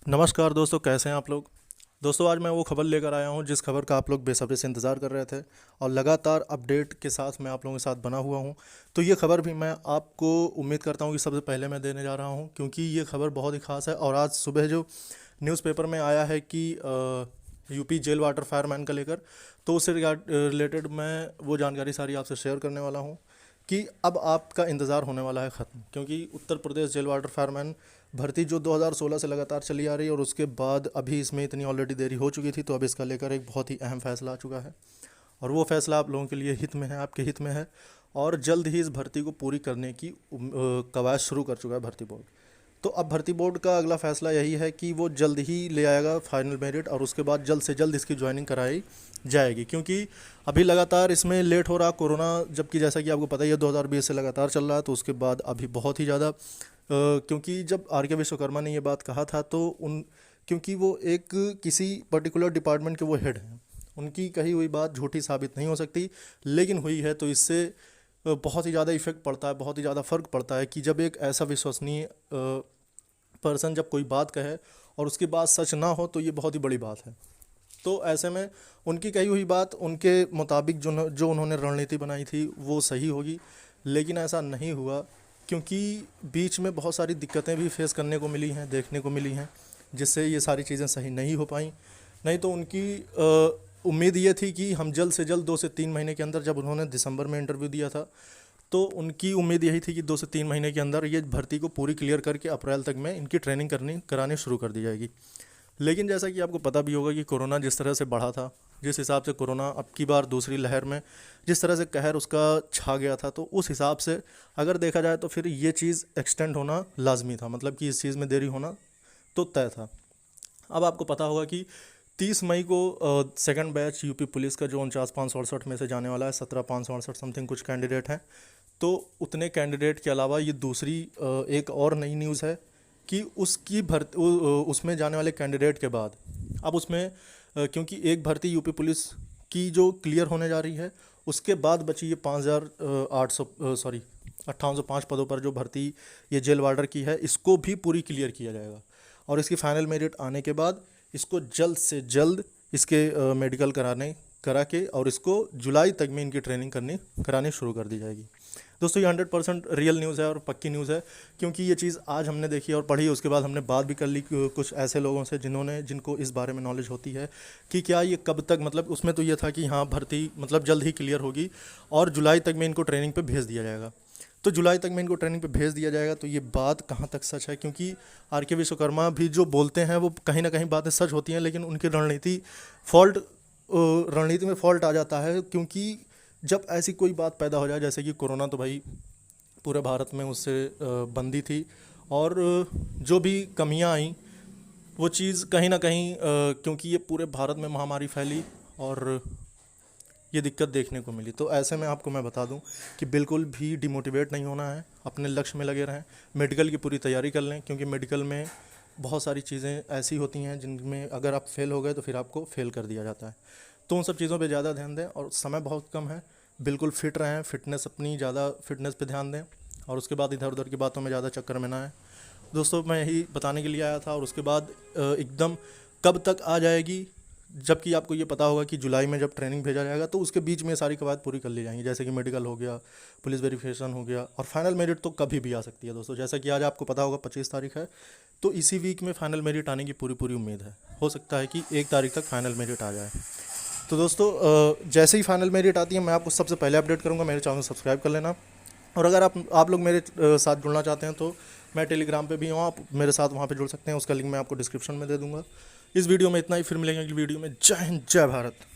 नमस्कार दोस्तों, कैसे हैं आप लोग। दोस्तों, आज मैं वो खबर लेकर आया हूं जिस खबर का आप लोग बेसब्री से इंतज़ार कर रहे थे और लगातार अपडेट के साथ मैं आप लोगों के साथ बना हुआ हूं। तो ये खबर भी मैं आपको उम्मीद करता हूं कि सबसे पहले मैं देने जा रहा हूं, क्योंकि ये खबर बहुत ही ख़ास है। और आज सुबह जो न्यूज़पेपर में आया है कि यूपी जेल वाटर फायरमैन का लेकर, तो उससे रिलेटेड मैं वो जानकारी सारी आपसे शेयर करने वाला हूँ कि अब आपका इंतज़ार होने वाला है ख़त्म। क्योंकि Uttar Pradesh jail water fireman भर्ती जो 2016 से लगातार चली आ रही है और उसके बाद अभी इसमें इतनी ऑलरेडी देरी हो चुकी थी, तो अब इसका लेकर एक बहुत ही अहम फैसला आ चुका है। और वो फैसला आप लोगों के लिए हित में है, आपके हित में है। और जल्द ही इस भर्ती को पूरी करने की कवायद शुरू कर चुका है भर्ती बोर्ड। तो अब भर्ती बोर्ड का अगला फैसला यही है कि वो जल्द ही ले आएगा फाइनल मेरिट, और उसके बाद जल्द से जल्द इसकी ज्वाइनिंग कराई जाएगी। क्योंकि अभी लगातार इसमें लेट हो रहा कोरोना, जबकि जैसा कि आपको पता ही है 2020 से लगातार चल रहा है, तो उसके बाद अभी बहुत ही ज़्यादा क्योंकि जब आर के विश्वकर्मा ने ये बात कहा था तो क्योंकि वो एक किसी पर्टिकुलर डिपार्टमेंट के वो हेड हैं, उनकी कही हुई बात झूठी साबित नहीं हो सकती, लेकिन हुई है तो इससे बहुत ही ज़्यादा इफेक्ट पड़ता है, बहुत ही ज़्यादा फ़र्क पड़ता है कि जब एक ऐसा विश्वसनीय पर्सन जब कोई बात कहे और उसकी बात सच ना हो, तो ये बहुत ही बड़ी बात है। तो ऐसे में उनकी कही हुई बात उनके मुताबिक जो उन्होंने रणनीति बनाई थी वो सही होगी, लेकिन ऐसा नहीं हुआ। क्योंकि बीच में बहुत सारी दिक्कतें भी फेस करने को मिली हैं, देखने को मिली हैं, जिससे ये सारी चीज़ें सही नहीं हो पाई। नहीं तो उनकी उम्मीद ये थी कि हम जल्द से जल्द 2 से 3 महीने के अंदर, जब उन्होंने दिसंबर में इंटरव्यू दिया था, तो उनकी उम्मीद यही थी कि 2 से 3 महीने के अंदर ये भर्ती को पूरी क्लियर करके अप्रैल तक में इनकी ट्रेनिंग करानी शुरू कर दी जाएगी। लेकिन जैसा कि आपको पता भी होगा कि कोरोना जिस तरह से बढ़ा था, जिस हिसाब से कोरोना अब की बार दूसरी लहर में जिस तरह से कहर उसका छा गया था, तो उस हिसाब से अगर देखा जाए तो फिर ये चीज़ एक्सटेंड होना लाजमी था, मतलब कि इस चीज़ में देरी होना तो तय था। अब आपको पता होगा कि 30 मई को सेकंड बैच यूपी पुलिस का जो 49,568 में से जाने वाला है, 17,568 समथिंग कुछ कैंडिडेट हैं। तो उतने कैंडिडेट के अलावा ये दूसरी एक और नई न्यूज़ है कि उसकी उसमें जाने वाले कैंडिडेट के बाद अब उसमें क्योंकि एक भर्ती यूपी पुलिस की जो क्लियर होने जा रही है, उसके बाद बची ये 5,800 सॉरी 5805 पदों पर जो भर्ती ये जेल वार्डर की है, इसको भी पूरी क्लियर किया जाएगा। और इसकी फाइनल मेरिट आने के बाद इसको जल्द से जल्द इसके मेडिकल करा के और इसको जुलाई तक में इनकी ट्रेनिंग करानी शुरू कर दी जाएगी। दोस्तों, ये 100% रियल न्यूज़ है और पक्की न्यूज़ है, क्योंकि ये चीज़ आज हमने देखी और पढ़ी, उसके बाद हमने बात भी कर ली कुछ ऐसे लोगों से जिनको इस बारे में नॉलेज होती है कि क्या ये कब तक, मतलब उसमें तो ये था कि हाँ भर्ती मतलब जल्द ही क्लियर होगी और जुलाई तक में इनको ट्रेनिंग पे भेज दिया जाएगा। तो जुलाई तक में इनको ट्रेनिंग पे भेज दिया जाएगा, तो ये बात कहाँ तक सच है, क्योंकि आर के विश्वकर्मा भी जो बोलते हैं वो कहीं ना कहीं बातें सच होती हैं, लेकिन उनकी रणनीति में फॉल्ट आ जाता है। क्योंकि जब ऐसी कोई बात पैदा हो जाए, जैसे कि कोरोना, तो भाई पूरे भारत में उससे बंदी थी, और जो भी कमियां आई वो चीज़ कहीं ना कहीं क्योंकि ये पूरे भारत में महामारी फैली और ये दिक्कत देखने को मिली। तो ऐसे में आपको मैं बता दूं कि बिल्कुल भी डिमोटिवेट नहीं होना है, अपने लक्ष्य में लगे रहें, मेडिकल की पूरी तैयारी कर लें, क्योंकि मेडिकल में बहुत सारी चीज़ें ऐसी होती हैं जिनमें अगर आप फेल हो गए तो फिर आपको फेल कर दिया जाता है। तो उन सब चीज़ों पे ज़्यादा ध्यान दें, और समय बहुत कम है, बिल्कुल फिट रहें, फिटनेस पे ध्यान दें, और उसके बाद इधर उधर की बातों में ज़्यादा चक्कर में ना आए। दोस्तों, मैं यही बताने के लिए आया था। और उसके बाद एकदम कब तक आ जाएगी, जबकि आपको ये पता होगा कि जुलाई में जब ट्रेनिंग भेजा जाएगा तो उसके बीच में सारी कवायद पूरी कर ली जाएंगी, जैसे कि मेडिकल हो गया, पुलिस वेरिफिकेशन हो गया, और फाइनल मेरिट तो कभी भी आ सकती है दोस्तों। जैसा कि आज आपको पता होगा 25 तारीख है, तो इसी वीक में फाइनल मेरिट आने की पूरी पूरी उम्मीद है। हो सकता है कि 1 तारीख तक फाइनल मेरिट आ जाए। तो दोस्तों, जैसे ही फाइनल मेरिट आती है मैं आपको सबसे पहले अपडेट करूँगा। मेरे चैनल को सब्सक्राइब कर लेना, और अगर आप लोग मेरे साथ जुड़ना चाहते हैं तो मैं टेलीग्राम पे भी हूँ, आप मेरे साथ वहाँ पे जुड़ सकते हैं। उसका लिंक मैं आपको डिस्क्रिप्शन में दे दूँगा। इस वीडियो में इतना ही, फिर मिलेंगे अगली वीडियो में। जय हिंद, जय भारत।